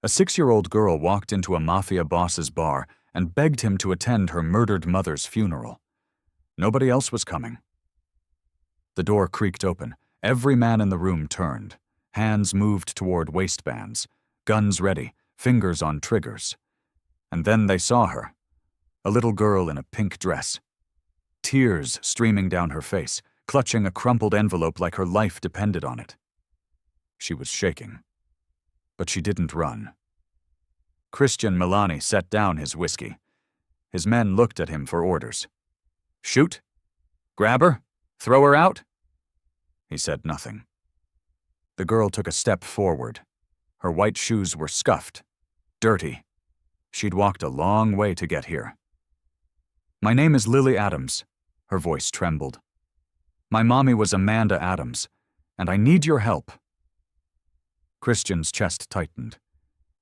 A 6-year-old girl walked into a Mafia boss's bar and begged him to attend her murdered mother's funeral. Nobody else was coming. The door creaked open. Every man in the room turned. Hands moved toward waistbands, guns ready, fingers on triggers. And then they saw her, a little girl in a pink dress. Tears streaming down her face, clutching a crumpled envelope like her life depended on it. She was shaking. But she didn't run. Christian Milani set down his whiskey. His men looked at him for orders. Shoot? Grab her? Throw her out? He said nothing. The girl took a step forward. Her white shoes were scuffed, dirty. She'd walked a long way to get here. My name is Lily Adams. Her voice trembled. My mommy was Amanda Adams, and I need your help. Christian's chest tightened.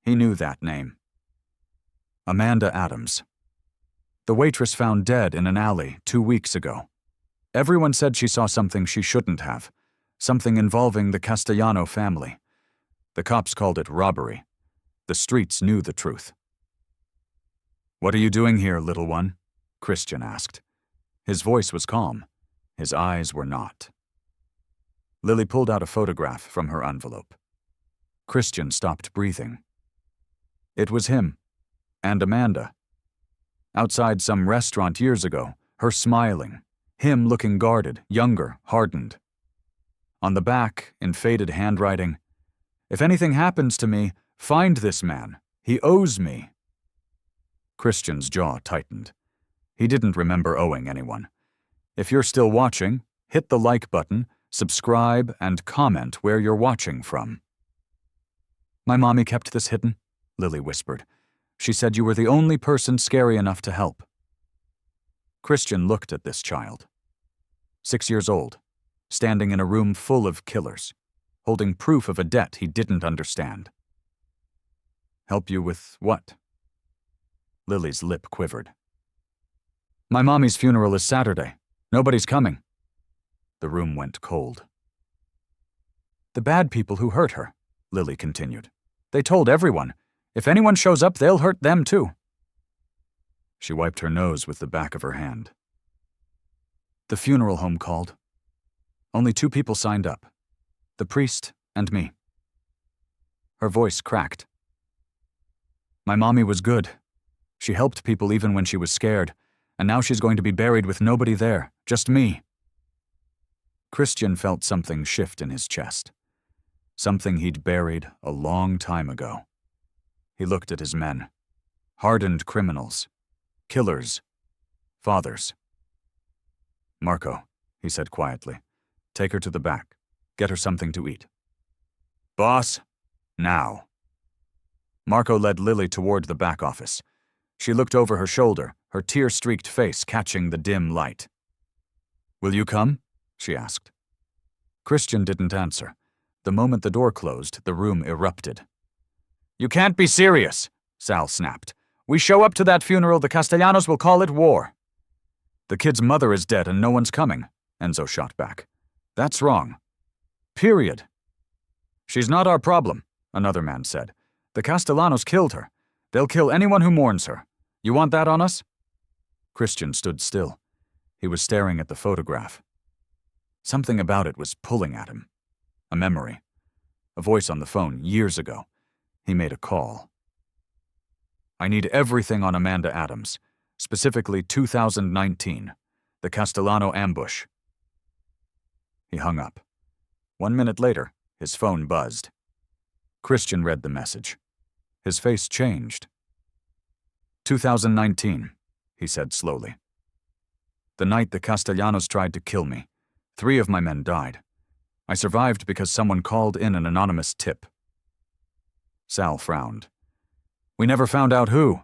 He knew that name. Amanda Adams. The waitress found dead in an alley 2 weeks ago. Everyone said she saw something she shouldn't have, something involving the Castellano family. The cops called it robbery. The streets knew the truth. What are you doing here, little one? Christian asked. His voice was calm. His eyes were not. Lily pulled out a photograph from her envelope. Christian stopped breathing. It was him, and Amanda. Outside some restaurant years ago, her smiling, him looking guarded, younger, hardened. On the back, in faded handwriting, if anything happens to me, find this man. He owes me. Christian's jaw tightened. He didn't remember owing anyone. If you're still watching, hit the like button, subscribe, and comment where you're watching from. My mommy kept this hidden, Lily whispered. She said you were the only person scary enough to help. Christian looked at this child. 6 years old, standing in a room full of killers, holding proof of a debt he didn't understand. Help you with what? Lily's lip quivered. My mommy's funeral is Saturday. Nobody's coming. The room went cold. The bad people who hurt her, Lily continued. They told everyone. If anyone shows up, they'll hurt them too. She wiped her nose with the back of her hand. The funeral home called. Only 2 people signed up. The priest and me. Her voice cracked. My mommy was good. She helped people even when she was scared, and now she's going to be buried with nobody there, just me. Christian felt something shift in his chest. Something he'd buried a long time ago. He looked at his men. Hardened criminals. Killers. Fathers. Marco, he said quietly. Take her to the back. Get her something to eat. Boss, now. Marco led Lily toward the back office. She looked over her shoulder, her tear-streaked face catching the dim light. Will you come? She asked. Christian didn't answer. The moment the door closed, the room erupted. You can't be serious, Sal snapped. We show up to that funeral, the Castellanos will call it war. The kid's mother is dead and no one's coming, Enzo shot back. That's wrong. Period. She's not our problem, another man said. The Castellanos killed her. They'll kill anyone who mourns her. You want that on us? Christian stood still. He was staring at the photograph. Something about it was pulling at him. A memory. A voice on the phone years ago. He made a call. I need everything on Amanda Adams, specifically 2019, the Castellano ambush. He hung up. 1 minute later, his phone buzzed. Christian read the message. His face changed. 2019, he said slowly. The night the Castellanos tried to kill me, 3 of my men died. I survived because someone called in an anonymous tip. Sal frowned. We never found out who.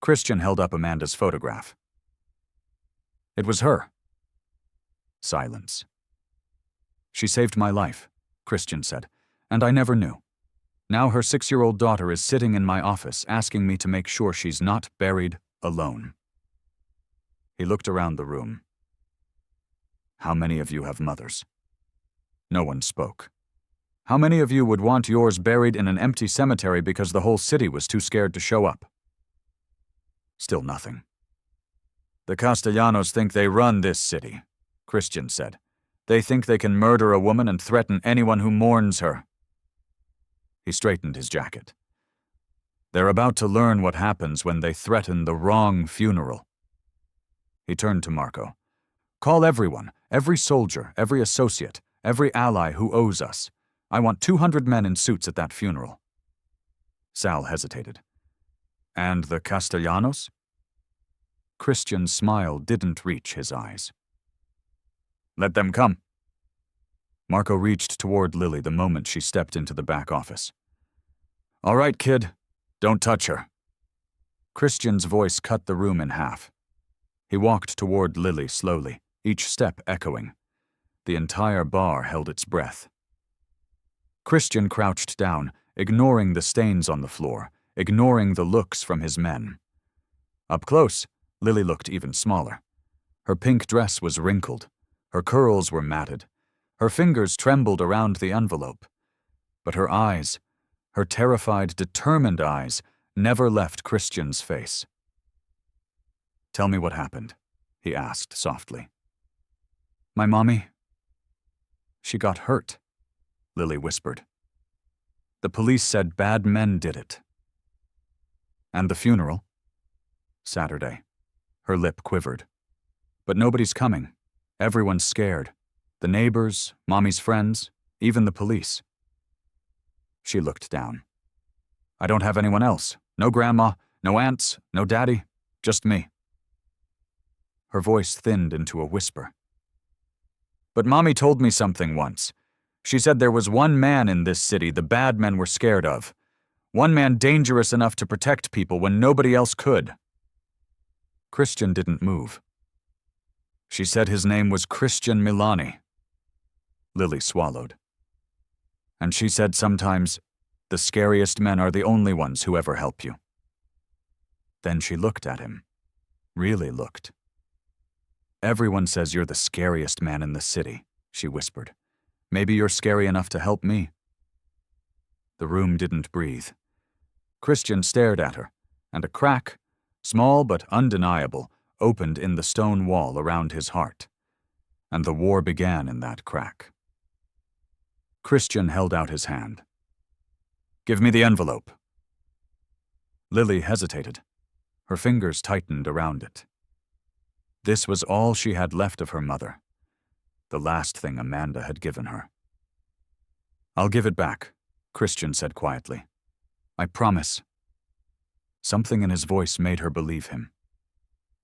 Christian held up Amanda's photograph. It was her. Silence. She saved my life, Christian said, and I never knew. Now her 6-year-old daughter is sitting in my office asking me to make sure she's not buried alone. He looked around the room. How many of you have mothers? No one spoke. How many of you would want yours buried in an empty cemetery because the whole city was too scared to show up? Still nothing. The Castellanos think they run this city, Christian said. They think they can murder a woman and threaten anyone who mourns her. He straightened his jacket. They're about to learn what happens when they threaten the wrong funeral. He turned to Marco. Call everyone, every soldier, every associate, every ally who owes us. I want 200 men in suits at that funeral. Sal hesitated. And the Castellanos? Christian's smile didn't reach his eyes. Let them come. Marco reached toward Lily the moment she stepped into the back office. All right, kid. Don't touch her. Christian's voice cut the room in half. He walked toward Lily slowly, each step echoing. The entire bar held its breath. Christian crouched down, ignoring the stains on the floor, ignoring the looks from his men. Up close, Lily looked even smaller. Her pink dress was wrinkled. Her curls were matted. Her fingers trembled around the envelope. But her eyes, her terrified, determined eyes, never left Christian's face. Tell me what happened, he asked softly. My mommy. She got hurt, Lily whispered. The police said bad men did it. And the funeral? Saturday. Her lip quivered. But nobody's coming. Everyone's scared. The neighbors, Mommy's friends, even the police. She looked down. I don't have anyone else. No grandma, no aunts, no daddy, just me. Her voice thinned into a whisper. But Mommy told me something once. She said there was one man in this city the bad men were scared of. One man dangerous enough to protect people when nobody else could. Christian didn't move. She said his name was Christian Milani. Lily swallowed. And she said sometimes, the scariest men are the only ones who ever help you. Then she looked at him. Really looked. Everyone says you're the scariest man in the city, she whispered. Maybe you're scary enough to help me. The room didn't breathe. Christian stared at her, and a crack, small but undeniable, opened in the stone wall around his heart. And the war began in that crack. Christian held out his hand. Give me the envelope. Lily hesitated. Her fingers tightened around it. This was all she had left of her mother, the last thing Amanda had given her. I'll give it back, Christian said quietly. I promise. Something in his voice made her believe him.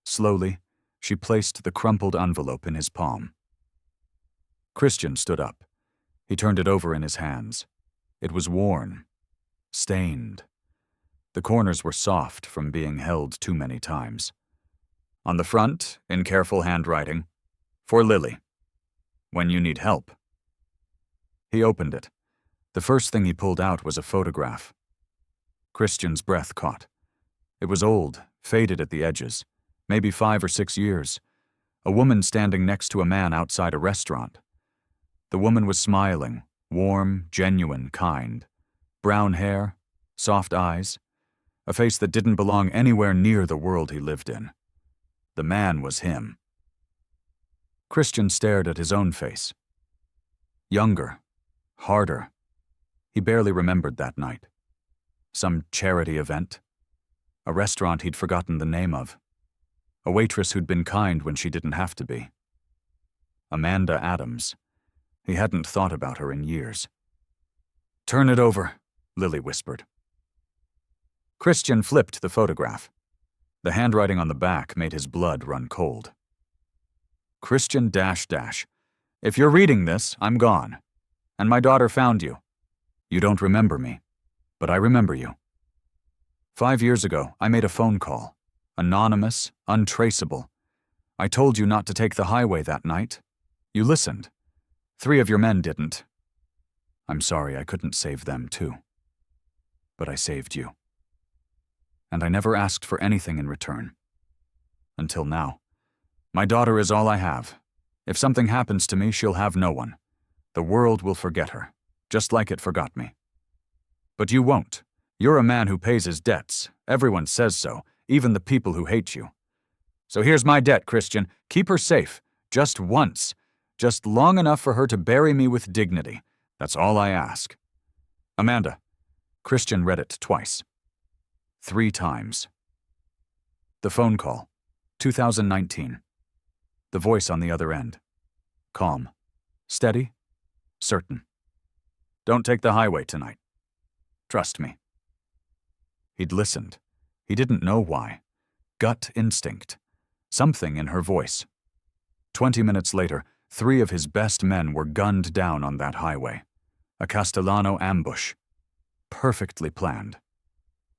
Slowly, she placed the crumpled envelope in his palm. Christian stood up. He turned it over in his hands. It was worn, stained. The corners were soft from being held too many times. On the front, in careful handwriting, for Lily, when you need help. He opened it. The first thing he pulled out was a photograph. Christian's breath caught. It was old, faded at the edges, maybe 5 or 6 years. A woman standing next to a man outside a restaurant. The woman was smiling, warm, genuine, kind. Brown hair, soft eyes, a face that didn't belong anywhere near the world he lived in. The man was him. Christian stared at his own face. Younger, harder. He barely remembered that night. Some charity event. A restaurant he'd forgotten the name of. A waitress who'd been kind when she didn't have to be. Amanda Adams. He hadn't thought about her in years. Turn it over, Lily whispered. Christian flipped the photograph. The handwriting on the back made his blood run cold. Christian --. If you're reading this, I'm gone. And my daughter found you. You don't remember me, but I remember you. 5 years ago, I made a phone call. Anonymous, untraceable. I told you not to take the highway that night. You listened. 3 of your men didn't. I'm sorry I couldn't save them too. But I saved you. And I never asked for anything in return. Until now. My daughter is all I have. If something happens to me, she'll have no one. The world will forget her. just like it forgot me. But you won't. You're a man who pays his debts. Everyone says so, even the people who hate you. So here's my debt, Christian. Keep her safe. Just once. Just long enough for her to bury me with dignity. That's all I ask. Amanda. Christian read it twice. 3 times. The phone call. 2019. The voice on the other end. Calm. Steady. Certain. Don't take the highway tonight. Trust me. He'd listened. He didn't know why. Gut instinct. Something in her voice. 20 minutes later, 3 of his best men were gunned down on that highway. A Castellano ambush. Perfectly planned.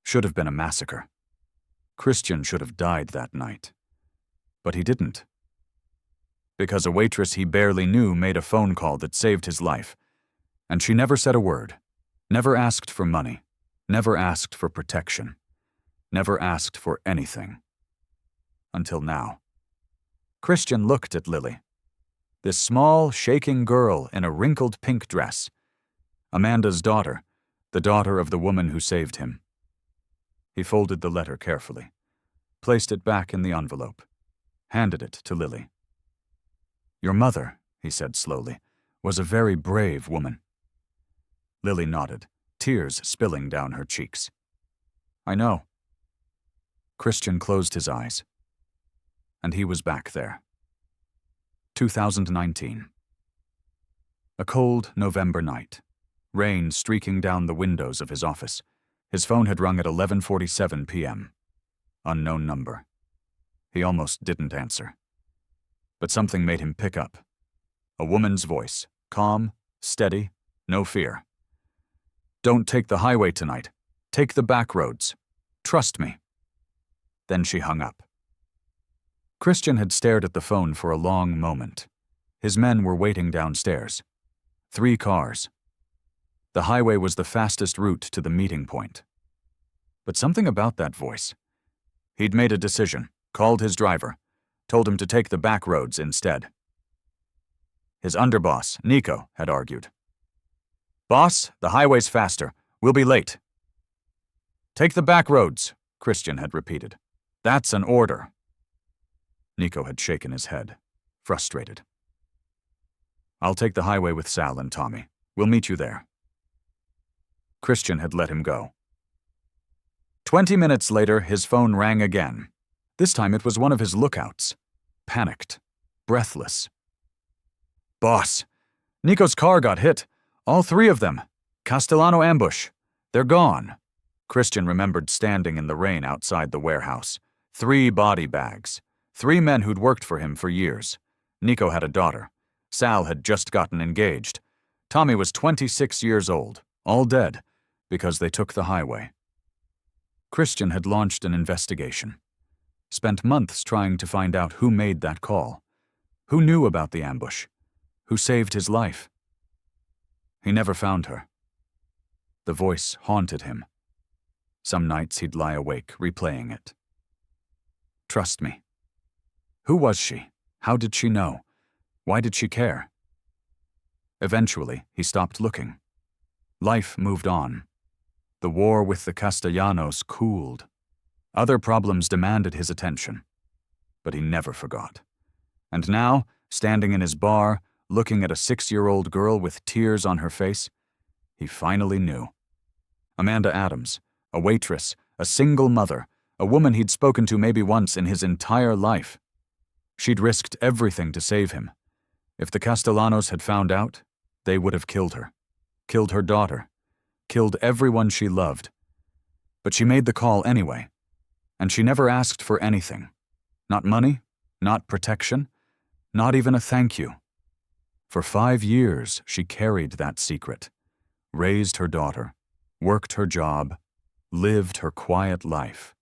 Should have been a massacre. Christian should have died that night. But he didn't. Because a waitress he barely knew made a phone call that saved his life. And she never said a word. Never asked for money. Never asked for protection. Never asked for anything. Until now. Christian looked at Lily. This small, shaking girl in a wrinkled pink dress. Amanda's daughter, the daughter of the woman who saved him. He folded the letter carefully, placed it back in the envelope, handed it to Lily. Your mother, he said slowly, was a very brave woman. Lily nodded, tears spilling down her cheeks. I know. Christian closed his eyes. And he was back there. 2019. A cold November night. Rain streaking down the windows of his office. His phone had rung at 11:47 p.m. Unknown number. He almost didn't answer. But something made him pick up. A woman's voice, calm, steady, no fear. Don't take the highway tonight. Take the back roads. Trust me. Then she hung up. Christian had stared at the phone for a long moment. His men were waiting downstairs. 3 cars. The highway was the fastest route to the meeting point. But something about that voice. He'd made a decision, called his driver, told him to take the back roads instead. His underboss, Nico, had argued. Boss, the highway's faster. We'll be late. Take the back roads, Christian had repeated. That's an order. Nico had shaken his head, frustrated. I'll take the highway with Sal and Tommy. We'll meet you there. Christian had let him go. 20 minutes later, his phone rang again. This time it was one of his lookouts. Panicked. Breathless. Boss, Nico's car got hit. All 3 of them. Castellano ambush. They're gone. Christian remembered standing in the rain outside the warehouse. 3 body bags. 3 men who'd worked for him for years. Nico had a daughter. Sal had just gotten engaged. Tommy was 26 years old, all dead, because they took the highway. Christian had launched an investigation. Spent months trying to find out who made that call. Who knew about the ambush? Who saved his life? He never found her. The voice haunted him. Some nights he'd lie awake, replaying it. Trust me. Who was she? How did she know? Why did she care? Eventually, he stopped looking. Life moved on. The war with the Castellanos cooled. Other problems demanded his attention. But he never forgot. And now, standing in his bar, looking at a 6-year-old girl with tears on her face, he finally knew. Amanda Adams, a waitress, a single mother, a woman he'd spoken to maybe once in his entire life. She'd risked everything to save him. If the Castellanos had found out, they would have killed her. Killed her daughter. Killed everyone she loved. But she made the call anyway. And she never asked for anything. Not money, not protection, not even a thank you. For 5 years, she carried that secret. Raised her daughter. Worked her job. Lived her quiet life.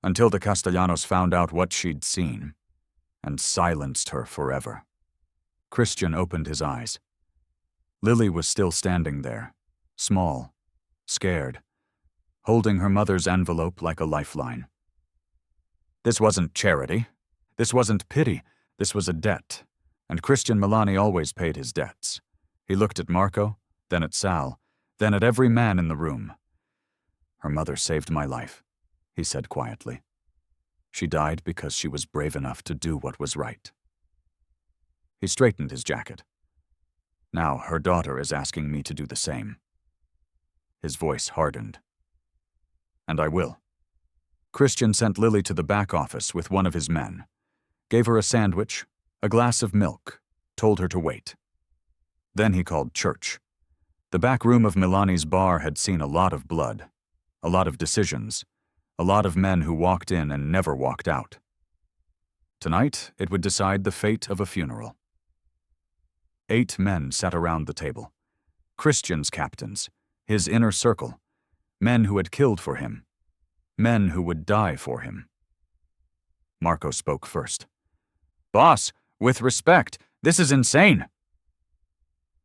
Until the Castellanos found out what she'd seen. And silenced her forever. Christian opened his eyes. Lily was still standing there, small, scared, holding her mother's envelope like a lifeline. This wasn't charity. This wasn't pity. This was a debt, and Christian Milani always paid his debts. He looked at Marco, then at Sal, then at every man in the room. "Her mother saved my life," he said quietly. "She died because she was brave enough to do what was right." He straightened his jacket. "Now her daughter is asking me to do the same." His voice hardened. "And I will." Christian sent Lily to the back office with one of his men, gave her a sandwich, a glass of milk, told her to wait. Then he called church. The back room of Milani's bar had seen a lot of blood, a lot of decisions, a lot of men who walked in and never walked out. Tonight, it would decide the fate of a funeral. 8 men sat around the table. Christian's captains, his inner circle, men who had killed for him, men who would die for him. Marco spoke first. "Boss, with respect, this is insane."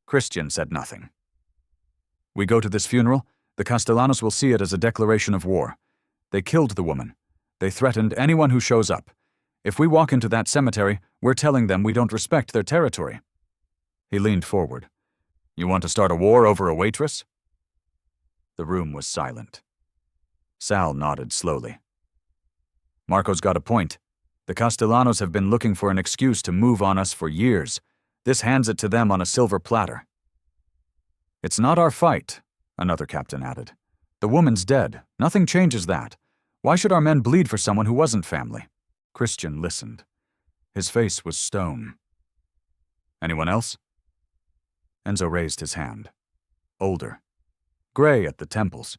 Christian said nothing. "We go to this funeral, the Castellanos will see it as a declaration of war. They killed the woman. They threatened anyone who shows up. If we walk into that cemetery, we're telling them we don't respect their territory." He leaned forward. "You want to start a war over a waitress?" The room was silent. Sal nodded slowly. "Marco's got a point. The Castellanos have been looking for an excuse to move on us for years. This hands it to them on a silver platter." "It's not our fight," another captain added. "The woman's dead. Nothing changes that. Why should our men bleed for someone who wasn't family?" Christian listened. His face was stone. "Anyone else?" Enzo raised his hand. Older. Gray at the temples.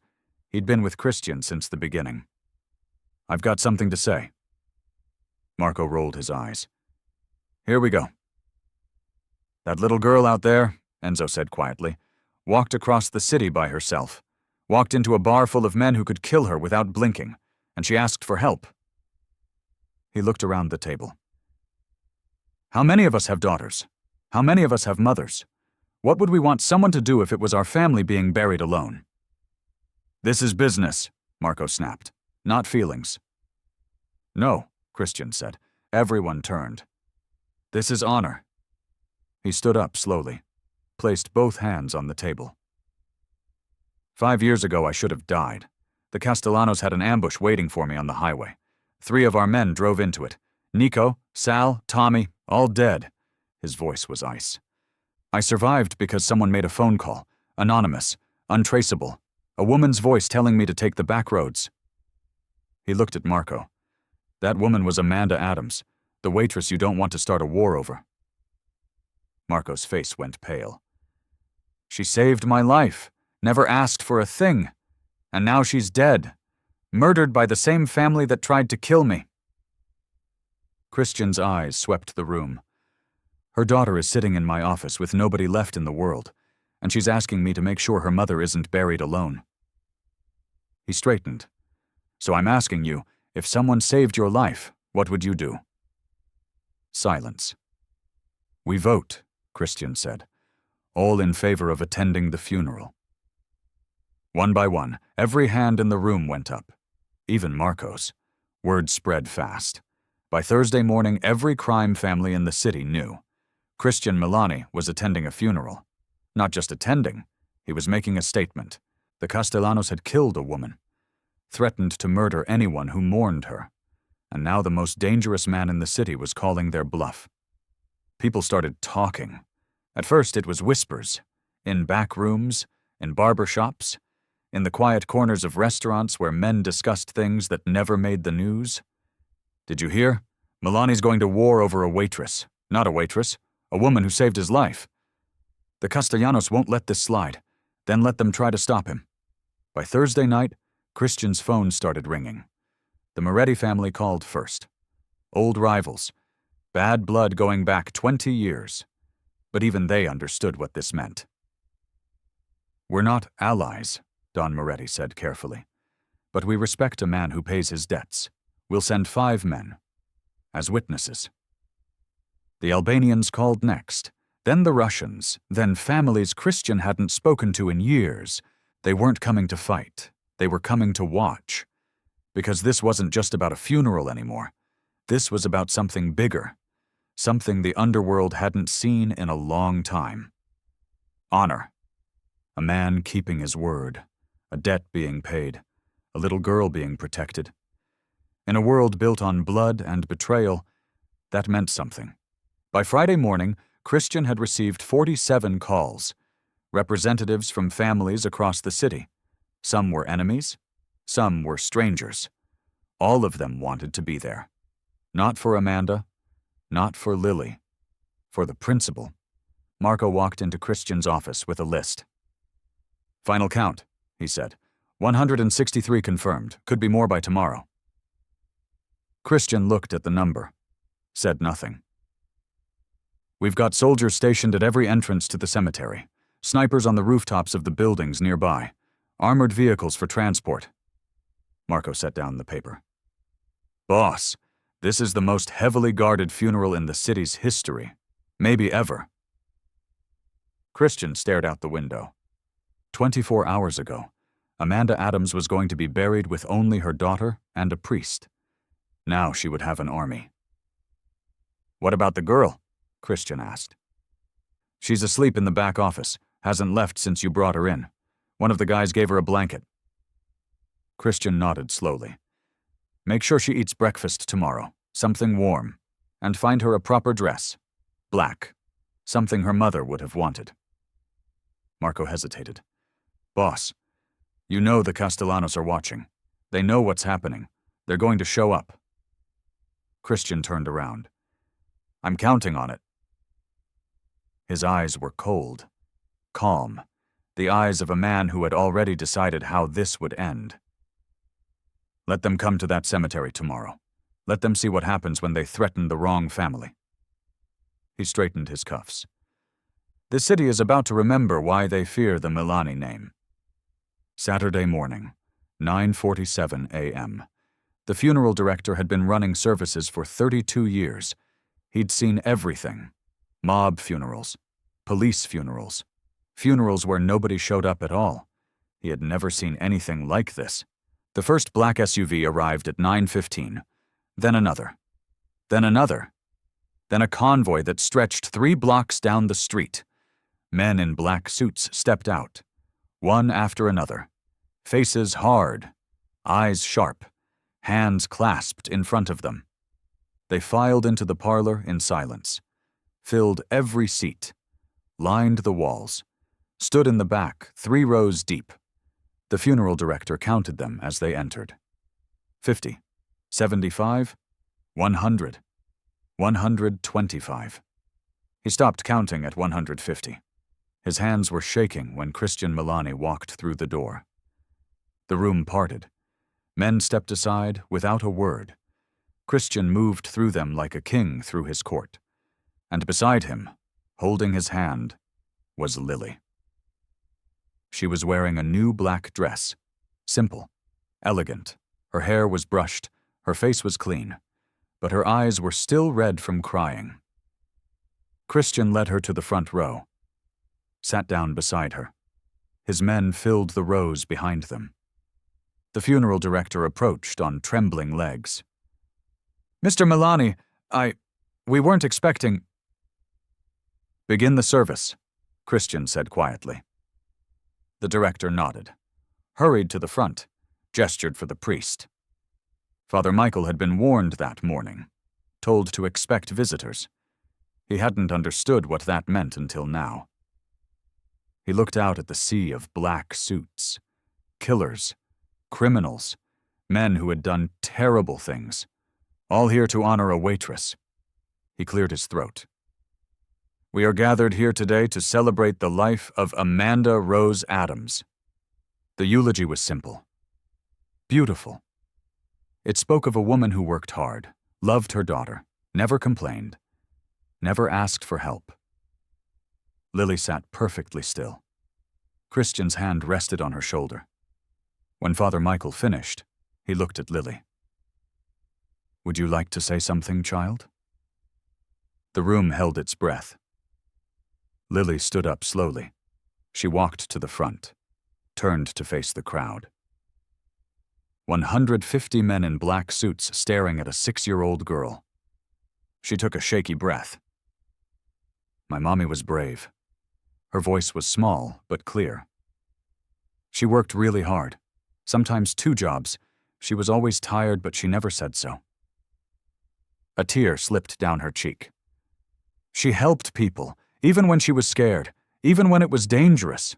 He'd been with Christian since the beginning. "I've got something to say." Marco rolled his eyes. "Here we go." "That little girl out there," Enzo said quietly, "walked across the city by herself, walked into a bar full of men who could kill her without blinking, and she asked for help." He looked around the table. "How many of us have daughters? How many of us have mothers? What would we want someone to do if it was our family being buried alone?" "This is business," Marco snapped, "not feelings." "No," Christian said. Everyone turned. "This is honor." He stood up slowly, placed both hands on the table. 5 years ago, I should have died. The Castellanos had an ambush waiting for me on the highway. 3 of our men drove into it. Nico, Sal, Tommy, all dead. His voice was ice. I survived because someone made a phone call, anonymous, untraceable, a woman's voice telling me to take the back roads. He looked at Marco. "That woman was Amanda Adams, the waitress you don't want to start a war over." Marco's face went pale. "She saved my life, never asked for a thing, and now she's dead, murdered by the same family that tried to kill me." Christian's eyes swept the room. "Her daughter is sitting in my office with nobody left in the world, and she's asking me to make sure her mother isn't buried alone." He straightened. "So I'm asking you, if someone saved your life, what would you do?" Silence. "We vote," Christian said, "all in favor of attending the funeral." One by one, every hand in the room went up, even Marco's. Word spread fast. By Thursday morning, every crime family in the city knew. Christian Milani was attending a funeral. Not just attending, he was making a statement. The Castellanos had killed a woman, threatened to murder anyone who mourned her, and now the most dangerous man in the city was calling their bluff. People started talking. At first it was whispers, in back rooms, in barber shops, in the quiet corners of restaurants where men discussed things that never made the news. "Did you hear? Milani's going to war over a waitress. Not a waitress, a woman who saved his life. The Castellanos won't let this slide, then let them try to stop him." By Thursday night, Christian's phone started ringing. The Moretti family called first. Old rivals, bad blood going back 20 years. But even they understood what this meant. "We're not allies," Don Moretti said carefully. "But we respect a man who pays his debts. We'll send 5 men, as witnesses." The Albanians called next, then the Russians, then families Christian hadn't spoken to in years. They weren't coming to fight. They were coming to watch. Because this wasn't just about a funeral anymore. This was about something bigger. Something the underworld hadn't seen in a long time. Honor. A man keeping his word, a debt being paid, a little girl being protected. In a world built on blood and betrayal, that meant something. By Friday morning, Christian had received 47 calls, representatives from families across the city. Some were enemies, some were strangers. All of them wanted to be there. Not for Amanda, not for Lily, for the principal. Marco walked into Christian's office with a list. "Final count," he said. 163 confirmed. Could be more by tomorrow. Christian looked at the number, said nothing. "We've got soldiers stationed at every entrance to the cemetery, snipers on the rooftops of the buildings nearby, armored vehicles for transport." Marco set down the paper. "Boss, this is the most heavily guarded funeral in the city's history, maybe ever." Christian stared out the window. 24 hours ago, Amanda Adams was going to be buried with only her daughter and a priest. Now she would have an army. "What about the girl?" Christian asked. "She's asleep in the back office, hasn't left since you brought her in. One of the guys gave her a blanket." Christian nodded slowly. "Make sure she eats breakfast tomorrow, something warm, and find her a proper dress. Black, something her mother would have wanted." Marco hesitated. "Boss, you know the Castellanos are watching. They know what's happening. They're going to show up." Christian turned around. "I'm counting on it." His eyes were cold, calm, the eyes of a man who had already decided how this would end. "Let them come to that cemetery tomorrow. Let them see what happens when they threaten the wrong family." He straightened his cuffs. "The city is about to remember why they fear the Milani name." Saturday morning, 9:47 a.m. The funeral director had been running services for 32 years. He'd seen everything. Mob funerals, police funerals, funerals where nobody showed up at all. He had never seen anything like this. The first black SUV arrived at 9:15, then another, then another, then a convoy that stretched 3 blocks down the street. Men in black suits stepped out, one after another, faces hard, eyes sharp, hands clasped in front of them. They filed into the parlor in silence, filled every seat, lined the walls, stood in the back 3 rows deep. The funeral director counted them as they entered. 50, 75, 100, 125. He stopped counting at 150. His hands were shaking when Christian Milani walked through the door. The room parted. Men stepped aside without a word. Christian moved through them like a king through his court. And beside him, holding his hand, was Lily. She was wearing a new black dress, simple, elegant. Her hair was brushed, her face was clean, but her eyes were still red from crying. Christian led her to the front row, sat down beside her. His men filled the rows behind them. The funeral director approached on trembling legs. "Mr. Milani, we weren't expecting—" "Begin the service," Christian said quietly. The director nodded, hurried to the front, gestured for the priest. Father Michael had been warned that morning, told to expect visitors. He hadn't understood what that meant until now. He looked out at the sea of black suits, killers, criminals, men who had done terrible things, all here to honor a waitress. He cleared his throat. "We are gathered here today to celebrate the life of Amanda Rose Adams." The eulogy was simple, beautiful. It spoke of a woman who worked hard, loved her daughter, never complained, never asked for help. Lily sat perfectly still. Christian's hand rested on her shoulder. When Father Michael finished, he looked at Lily. "Would you like to say something, child?" The room held its breath. Lily stood up slowly. She walked to the front, turned to face the crowd. 150 men in black suits staring at a 6-year-old girl. She took a shaky breath. "My mommy was brave." Her voice was small but clear. She worked really hard, sometimes 2 jobs. She was always tired, but she never said so. A tear slipped down her cheek. She helped people, even when she was scared, even when it was dangerous.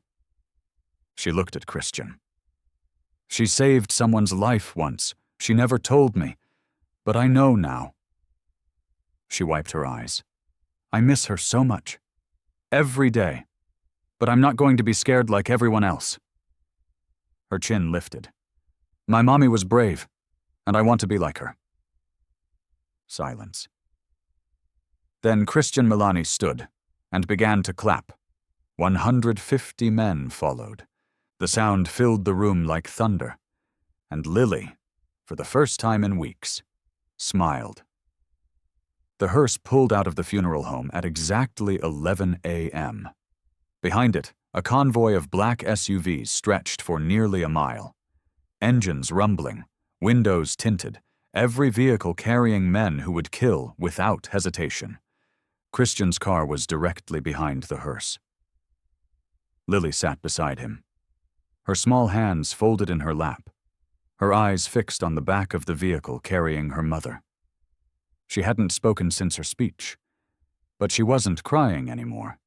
She looked at Christian. She saved someone's life once. She never told me, but I know now. She wiped her eyes. I miss her so much. Every day. But I'm not going to be scared like everyone else. Her chin lifted. My mommy was brave, and I want to be like her. Silence. Then Christian Milani stood and began to clap. 150 men followed. The sound filled the room like thunder, and Lily, for the first time in weeks, smiled. The hearse pulled out of the funeral home at exactly 11 a.m. Behind it, a convoy of black SUVs stretched for nearly a mile. Engines rumbling, windows tinted, every vehicle carrying men who would kill without hesitation. Christian's car was directly behind the hearse. Lily sat beside him. Her small hands folded in her lap, her eyes fixed on the back of the vehicle carrying her mother. She hadn't spoken since her speech, but she wasn't crying anymore.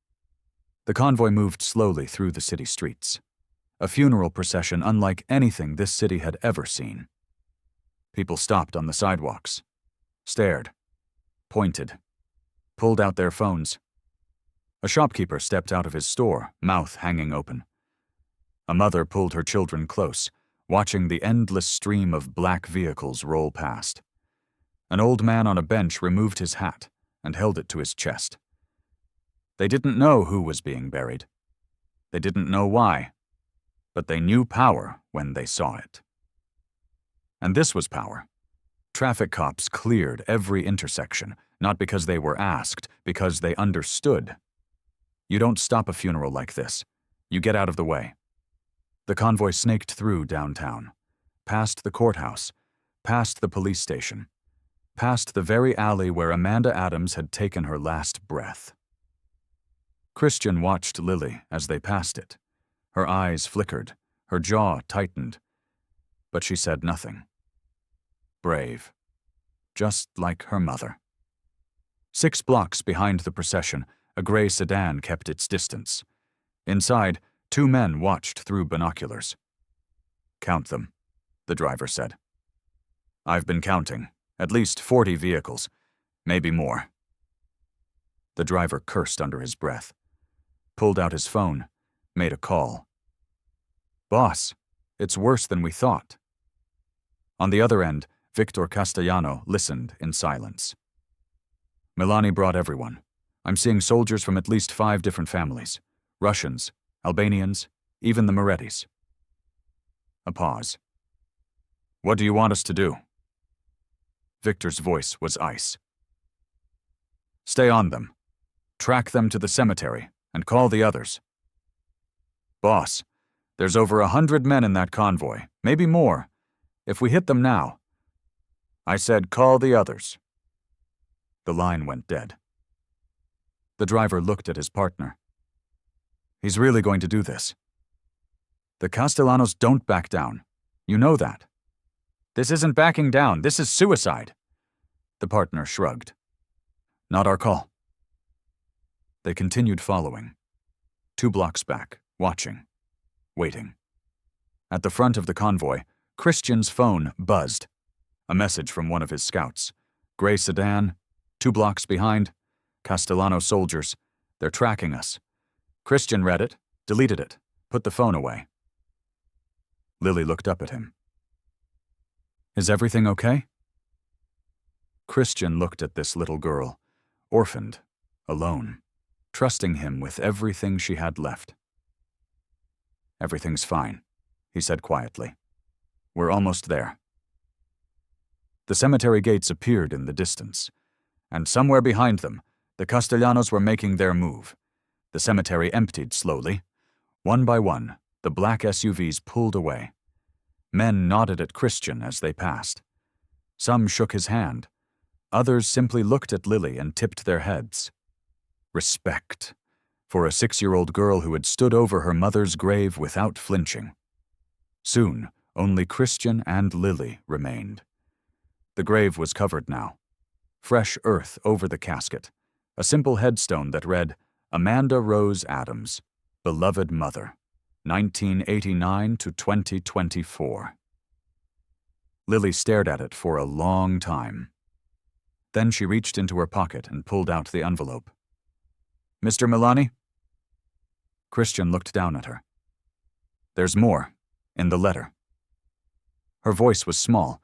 The convoy moved slowly through the city streets, a funeral procession unlike anything this city had ever seen. People stopped on the sidewalks, stared, pointed, pulled out their phones. A shopkeeper stepped out of his store, mouth hanging open. A mother pulled her children close, watching the endless stream of black vehicles roll past. An old man on a bench removed his hat and held it to his chest. They didn't know who was being buried. They didn't know why, but they knew power when they saw it. And this was power. Traffic cops cleared every intersection, not because they were asked, because they understood. You don't stop a funeral like this. You get out of the way. The convoy snaked through downtown, past the courthouse, past the police station, past the very alley where Amanda Adams had taken her last breath. Christian watched Lily as they passed it. Her eyes flickered, her jaw tightened, but she said nothing. Brave. Just like her mother. 6 blocks behind the procession, a gray sedan kept its distance. Inside, 2 men watched through binoculars. Count them, the driver said. I've been counting. At least 40 vehicles, maybe more. The driver cursed under his breath, pulled out his phone, made a call. Boss, it's worse than we thought. On the other end, Victor Castellano listened in silence. Milani brought everyone. I'm seeing soldiers from at least 5 different families. Russians, Albanians, even the Morettis. A pause. What do you want us to do? Victor's voice was ice. Stay on them. Track them to the cemetery and call the others. Boss, there's over 100 men in that convoy, maybe more. If we hit them now. I said call the others. The line went dead. The driver looked at his partner. He's really going to do this. The Castellanos don't back down. You know that. This isn't backing down. This is suicide. The partner shrugged. Not our call. They continued following. 2 blocks back, watching, waiting. At the front of the convoy, Christian's phone buzzed. A message from one of his scouts. Gray sedan, 2 blocks behind, Castellano soldiers. They're tracking us. Christian read it, deleted it, put the phone away. Lily looked up at him. Is everything okay? Christian looked at this little girl, orphaned, alone, trusting him with everything she had left. Everything's fine, he said quietly. We're almost there. The cemetery gates appeared in the distance, and somewhere behind them, the Castellanos were making their move. The cemetery emptied slowly. One by one, the black SUVs pulled away. Men nodded at Christian as they passed. Some shook his hand. Others simply looked at Lily and tipped their heads. Respect for a 6-year-old girl who had stood over her mother's grave without flinching. Soon, only Christian and Lily remained. The grave was covered now. Fresh earth over the casket, a simple headstone that read, Amanda Rose Adams, Beloved Mother, 1989 to 2024. Lily stared at it for a long time. Then she reached into her pocket and pulled out the envelope. Mr. Milani? Christian looked down at her. There's more, in the letter. Her voice was small.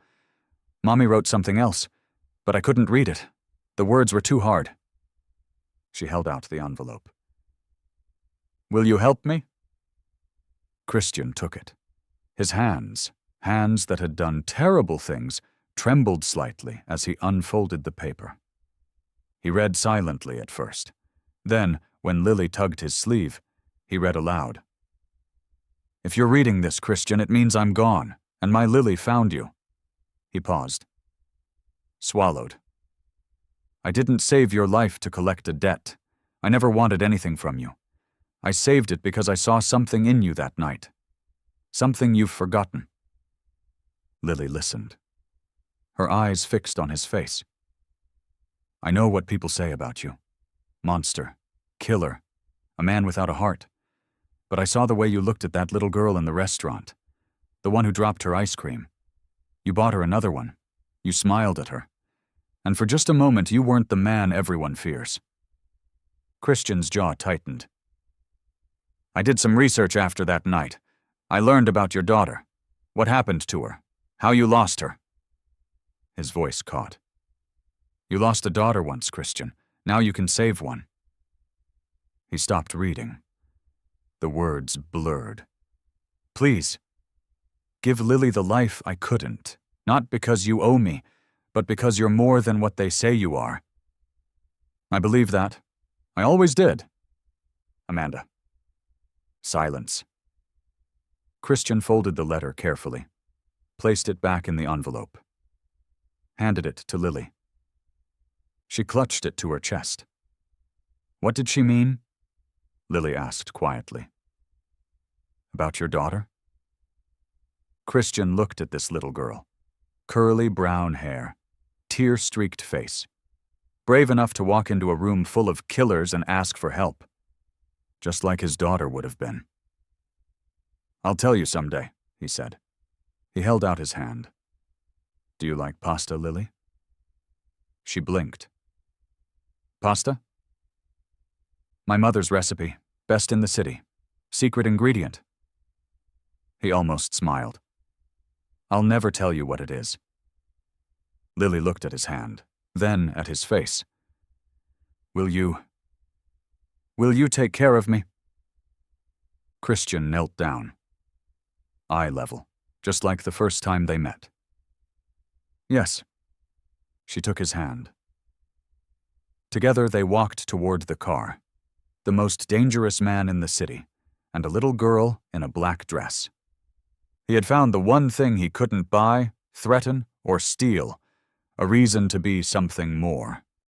Mommy wrote something else, but I couldn't read it. The words were too hard. She held out the envelope. Will you help me? Christian took it. His hands that had done terrible things, trembled slightly as he unfolded the paper. He read silently at first. Then, when Lily tugged his sleeve, he read aloud. If you're reading this, Christian, it means I'm gone, and my Lily found you. He paused. Swallowed. I didn't save your life to collect a debt. I never wanted anything from you. I saved it because I saw something in you that night. Something you've forgotten. Lily listened. Her eyes fixed on his face. I know what people say about you. Monster. Killer. A man without a heart. But I saw the way you looked at that little girl in the restaurant. The one who dropped her ice cream. You bought her another one. You smiled at her. And for just a moment, you weren't the man everyone fears. Christian's jaw tightened. I did some research after that night. I learned about your daughter. What happened to her. How you lost her. His voice caught. You lost a daughter once, Christian. Now you can save one. He stopped reading. The words blurred. Please. Give Lily the life I couldn't. Not because you owe me, but because you're more than what they say you are. I believe that. I always did. Amanda. Silence. Christian folded the letter carefully, placed it back in the envelope, handed it to Lily. She clutched it to her chest. What did she mean? Lily asked quietly. About your daughter? Christian looked at this little girl. Curly brown hair, tear-streaked face. Brave enough to walk into a room full of killers and ask for help. Just like his daughter would have been. I'll tell you someday, he said. He held out his hand. Do you like pasta, Lily? She blinked. Pasta? My mother's recipe, best in the city. Secret ingredient. He almost smiled. I'll never tell you what it is. Lily looked at his hand, then at his face. Will you take care of me? Christian knelt down. Eye level, just like the first time they met. Yes. She took his hand. Together they walked toward the car, the most dangerous man in the city, and a little girl in a black dress. He had found the one thing he couldn't buy, threaten, or steal, a reason to be something more.